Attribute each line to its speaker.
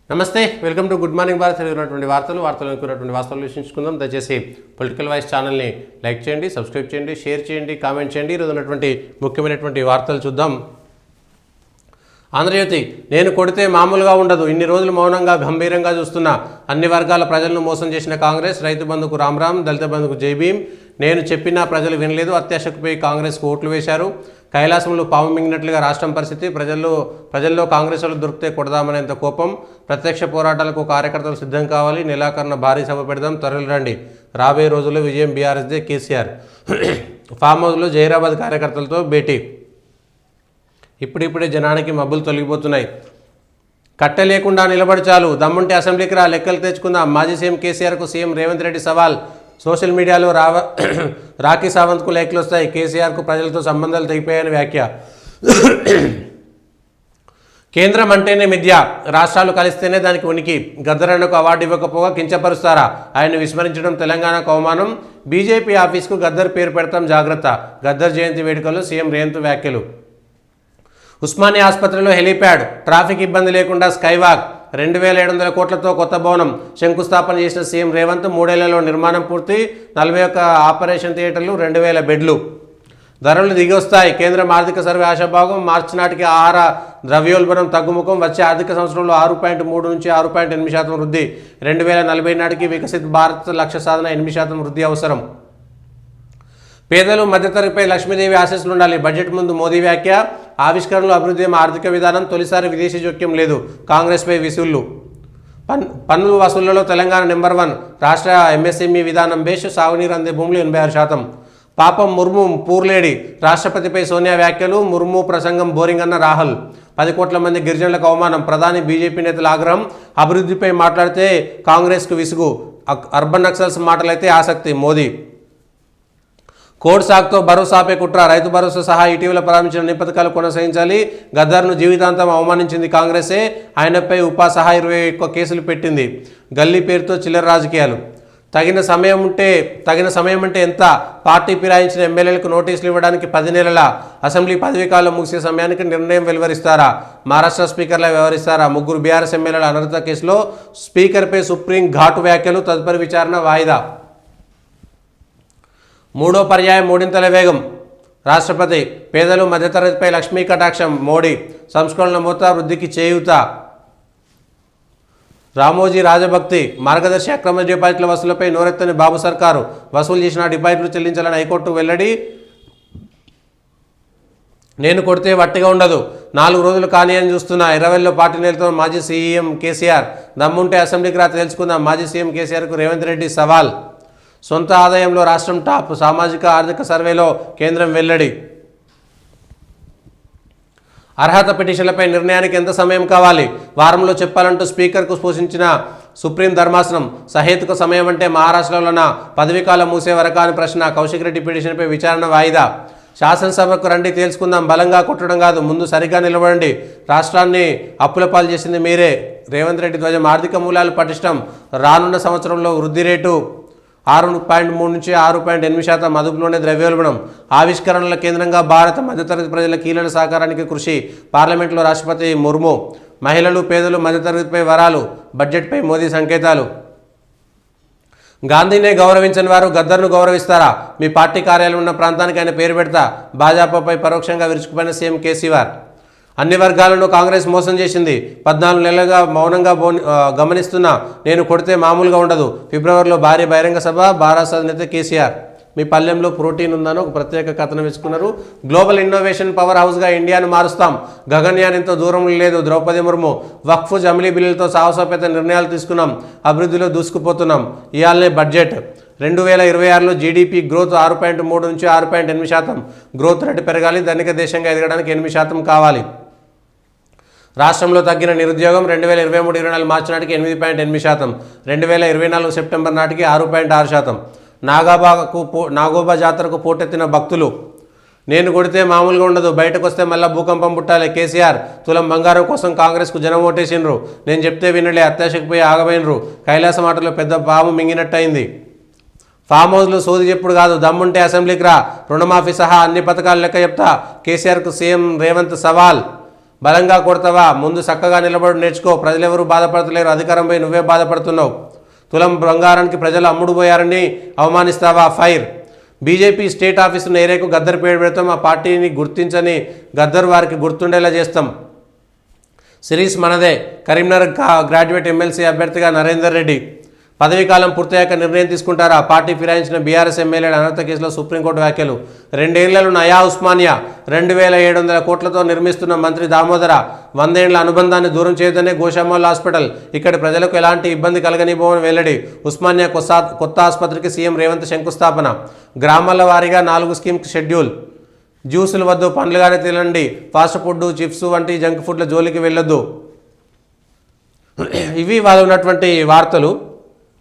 Speaker 1: నమస్తే, welcome to good morning Bharat. తెలియనటువంటి వార్తలు అనుకున్నటువంటి వాస్తవాలు విశ్లేషించుకుందాం. దయచేసి పొలిటికల్ వాయిస్ ఛానల్ని లైక్ చేయండి, సబ్స్క్రైబ్ చేయండి, షేర్ చేయండి, కామెంట్ చేయండి. ఈరోజు ఉన్నటువంటి ముఖ్యమైనటువంటి వార్తలు చూద్దాం. ఆంధ్రజ్యోతి, నేను కొడితే మామూలుగా ఉండదు. ఇన్ని రోజులు మౌనంగా గంభీరంగా చూస్తున్న అన్ని వర్గాల ప్రజలను మోసం చేసిన కాంగ్రెస్. రైతు బంధుకు రామ్, దళిత బంధుకు జై భీమ్. నేను చెప్పినా ప్రజలు వినలేదు. అత్యాశకుపై కాంగ్రెస్కు ఓట్లు వేశారు. కైలాసంలో పాము మింగినట్లుగా రాష్ట్రం పరిస్థితి. ప్రజల్లో కాంగ్రెస్ వాళ్ళు దొరికితే కొడదామనేంత కోపం. ప్రత్యక్ష పోరాటాలకు కార్యకర్తలు సిద్ధం కావాలి. నెలాఖరున భారీ సభ పెడదాం, తరలి రండి. రాబోయే రోజుల్లో విజయం బీఆర్ఎస్దే. కేసీఆర్ ఫామ్ హౌస్లో జైరాబాద్ కార్యకర్తలతో భేటీ. ఇప్పుడిప్పుడే జనానికి మబ్బులు తొలగిపోతున్నాయి. కట్టె లేకుండా నిలబడి చాలు, దమ్ముంటే అసెంబ్లీకి రా, లెక్కలు తెచ్చుకుందాం. మాజీ సీఎం కేసీఆర్కు సీఎం రేవంత్ రెడ్డి సవాల్. సోషల్ మీడియాలో రాఖీ సావంత్కు లైక్లు వస్తాయి. కేసీఆర్కు ప్రజలతో సంబంధాలు తెగిపోయాయని వ్యాఖ్య. కేంద్రం అంటేనే మిథ్య, రాష్ట్రాలు కలిస్తేనే దానికి ఉనికి. గద్దరన్నకు అవార్డు ఇవ్వకపోగా కించపరుస్తారా? ఆయన్ని విస్మరించడం తెలంగాణకు అవమానం. బీజేపీ ఆఫీస్కు గద్దర్ పేరు పెడతాం, జాగ్రత్త. గద్దర్ జయంతి వేడుకల్లో సీఎం రేవంత్ వ్యాఖ్యలు. ఉస్మానియా ఆసుపత్రిలో హెలీప్యాడ్, ట్రాఫిక్ ఇబ్బంది లేకుండా స్కైవాక్. 2700 కోట్లతో కొత్త భవనం శంకుస్థాపన చేసిన సీఎం రేవంత్. 3 ఏళ్లలో నిర్మాణం పూర్తి. 41 ఆపరేషన్ థియేటర్లు, 2000 బెడ్లు. ధరలు దిగొస్తాయి. కేంద్రం ఆర్థిక సర్వే ఆశాభాగం. మార్చి నాటికి ఆహార ద్రవ్యోల్బణం తగ్గుముఖం. వచ్చే ఆర్థిక సంవత్సరంలో 6.3 నుంచి 6.8% వృద్ధి. 2040 నాటికి వికసిత్ భారత్ లక్ష్య సాధన 8% వృద్ధి అవసరం. పేదలు మధ్యతరగతిపై లక్ష్మీదేవి ఆశీస్సులు ఉండాలి. బడ్జెట్ ముందు మోదీ వ్యాఖ్య. ఆవిష్కరణలు, అభివృద్ధి ఆర్థిక విధానం. తొలిసారి విదేశీ జోక్యం లేదు. కాంగ్రెస్పై విసుళ్లు. పన్నుల వసూళ్లలో తెలంగాణ నెంబర్ 1. రాష్ట్ర ఎంఎస్ఎంఈ విధానం బేష్. సాగునీరు అందే భూములు 86%. పాపం ముర్ము పూర్లేడి. రాష్ట్రపతిపై సోనియా వ్యాఖ్యలు. ముర్ము ప్రసంగం బోరింగ్ అన్న రాహుల్. 10 కోట్ల మంది గిరిజనులకు అవమానం. ప్రధాని బీజేపీ నేతల ఆగ్రహం. అభివృద్ధిపై మాట్లాడితే కాంగ్రెస్కు విసుగు. అర్బన్ నక్సల్స్ మాటలైతే ఆసక్తి. మోదీ కోడ్ సాగుతో భరోసాపై కుట్ర. రైతు భరోసా సహా ఇటీవల ప్రారంభించిన అన్ని పథకాలు కొనసాగించాలి. గద్దర్ను జీవితాంతం అవమానించింది కాంగ్రెసే. ఆయనపై ఉపా సహా 21 కేసులు పెట్టింది. గల్లీ పేరుతో చిల్లర రాజకీయాలు. తగిన సమయం అంటే ఎంత? పార్టీ ఫిరాయించిన ఎమ్మెల్యేలకు నోటీసులు ఇవ్వడానికి 10 నెలల. అసెంబ్లీ పదవీకాలం ముగిసే సమయానికి నిర్ణయం వెలువరిస్తారా? మహారాష్ట్ర స్పీకర్లా వ్యవహరిస్తారా? 3 బీఆర్ఎస్ ఎమ్మెల్యేల అనర్హత కేసులో స్పీకర్పై సుప్రీం ఘాటు వ్యాఖ్యలు. తదుపరి విచారణ వాయిదా. 3వ పర్యాయం మూడింతల వేగం. రాష్ట్రపతి పేదలు మధ్యతరగతిపై లక్ష్మీ కటాక్షం. మోడీ సంస్కరణల మూత, వృద్ధికి చేయూత. రామోజీ రాజభక్తి. మార్గదర్శి అక్రమ డిపాజిట్ల వసూలుపై నోరెత్తని బాబు సర్కారు. వసూలు చేసిన డిపాజిట్లు చెల్లించాలని హైకోర్టు వెల్లడి. నేను కొడితే వట్టిగా ఉండదు. 4 రోజులు కానీ అని చూస్తున్నా. 20లో పార్టీ నేతలతో మాజీ సీఎం కేసీఆర్. దమ్ముంటే అసెంబ్లీకి రా, తెలుసుకుందాం. మాజీ సీఎం కేసీఆర్కు రేవంత్ రెడ్డి సవాల్. సొంత ఆదాయంలో రాష్ట్రం టాప్. సామాజిక ఆర్థిక సర్వేలో కేంద్రం వెల్లడి. అర్హత పిటిషన్లపై నిర్ణయానికి ఎంత సమయం కావాలి? వారంలో చెప్పాలంటూ స్పీకర్కు సూచించిన సుప్రీం ధర్మాసనం. సహేతుక సమయం అంటే మహారాష్ట్రలోన పదవీకాలం మూసే వరకా అని ప్రశ్న. కౌశిక్ రెడ్డి పిటిషన్పై విచారణ వాయిదా. శాసనసభకు రండి, తేల్చుకుందాం. బలంగా కొట్టడం కాదు, ముందు సరిగ్గా నిలబడండి. రాష్ట్రాన్ని అప్పుల పాలు చేసింది మీరే. రేవంత్ రెడ్డి ధ్వజం. ఆర్థిక మూలాలు పటిష్టం. రానున్న సంవత్సరంలో వృద్ధి రేటు 6.3 నుంచి 6.8%. అదుపులోనే ద్రవ్యోల్బణం. ఆవిష్కరణల కేంద్రంగా భారత మధ్యతరగతి ప్రజల కీలక సహకారానికి కృషి. పార్లమెంట్లో రాష్ట్రపతి ముర్ము. మహిళలు, పేదలు, మధ్యతరగతిపై వరాలు. బడ్జెట్పై మోదీ సంకేతాలు. గాంధీనే గౌరవించని వారు గద్దర్ను గౌరవిస్తారా? మీ పార్టీ కార్యాలయం ఉన్న ప్రాంతానికి ఆయన పేరు పెడతా. భాజపాపై పరోక్షంగా విరుచుకుపోయిన సీఎం కేసీఆర్. అన్ని వర్గాలను కాంగ్రెస్ మోసం చేసింది. 14 నెలలుగా మౌనంగా గమనిస్తున్నా. నేను కొడితే మామూలుగా ఉండదు. ఫిబ్రవరిలో భారీ బహిరంగ సభ. భారత అధినేత కేసీఆర్. మీ పల్లెంలో ప్రోటీన్ ఉందని ఒక ప్రత్యేక కథనం వేసుకున్నారు. గ్లోబల్ ఇన్నోవేషన్ పవర్ హౌస్గా ఇండియాను మారుస్తాం. గగన్యాన్ ఎంతో దూరం లేదు. ద్రౌపది ముర్ము. వక్ఫ్, జమిలీ బిల్లులతో సాహసోపేత నిర్ణయాలు తీసుకున్నాం. అభివృద్ధిలో దూసుకుపోతున్నాం. ఇయాలనే బడ్జెట్. 2026లో జీడీపీ గ్రోత్ 6.3 నుంచి 6.8%. గ్రోత్ రేటు పెరగాలి. ధనిక దేశంగా ఎదగడానికి 8% కావాలి. రాష్ట్రంలో తగ్గిన నిరుద్యోగం. 2023-24 మార్చి నాటికి 8.8%. 2024 సెప్టెంబర్ నాటికి 6.6%. నాగోబా జాతరకు పోటెత్తిన భక్తులు. నేను కొడితే మామూలుగా ఉండదు. బయటకు వస్తే మళ్ళీ భూకంపం పుట్టాలి. కేసీఆర్. తులం బంగారం కోసం కాంగ్రెస్కు జనం ఓటేసిండ్రు. నేను చెప్తే వినలే. అత్యాశకుపోయి ఆగమైనరు. కైలాస మాటలో పెద్ద పాము మింగినట్టయింది. ఫామ్ హౌస్లో సోది చెప్పుడు కాదు, దమ్ముంటే అసెంబ్లీకి రా. రుణమాఫీ సహా అన్ని పథకాలు లెక్క చెప్తా. కేసీఆర్కు సీఎం రేవంత్ సవాల్. బలంగా కొడతావా? ముందు చక్కగా నిలబడి నేర్చుకో. ప్రజలెవరూ బాధపడతలేరు, అధికారంపై నువ్వే బాధపడుతున్నావు. తులం బంగారానికి ప్రజలు అమ్ముడుపోయారని అవమానిస్తావా? ఫైర్. బీజేపీ స్టేట్ ఆఫీసును ఏరేకు గద్దర్ పేరు పెడతాం. ఆ పార్టీని గుర్తించని గద్దర్ వారికి గుర్తుండేలా చేస్తాం. సిరీస్ మనదే. కరీంనగర్ గ్రాడ్యుయేట్ ఎమ్మెల్సీ అభ్యర్థిగా నరేందర్ రెడ్డి. పదవీకాలం పూర్తయ్యాక నిర్ణయం తీసుకుంటారా? పార్టీ ఫిరాయించిన బీఆర్ఎస్ ఎమ్మెల్యేల అనర్హత కేసులో సుప్రీంకోర్టు వ్యాఖ్యలు. 2 ఏళ్లలో నయా ఉస్మానియా 2700 కోట్లతో నిర్మిస్తున్న మంత్రి దామోదర 100 ఏళ్ల అనుబంధాన్ని దూరం చేయదనే గోషామల్ హాస్పిటల్. ఇక్కడి ప్రజలకు ఎలాంటి ఇబ్బంది కలగనివ్వమని వెల్లడి. ఉస్మానియా కొత్త ఆసుపత్రికి సీఎం రేవంత్ శంకుస్థాపన. గ్రామాల వారీగా 4 స్కీమ్ షెడ్యూల్. జ్యూసులు వద్దు, పండ్లుగానే తినండి. ఫాస్ట్ ఫుడ్, చిప్స్ వంటి జంక్ ఫుడ్ల జోలికి వెళ్ళొద్దు. ఇవి వాళ్ళు ఉన్నటువంటి వార్తలు.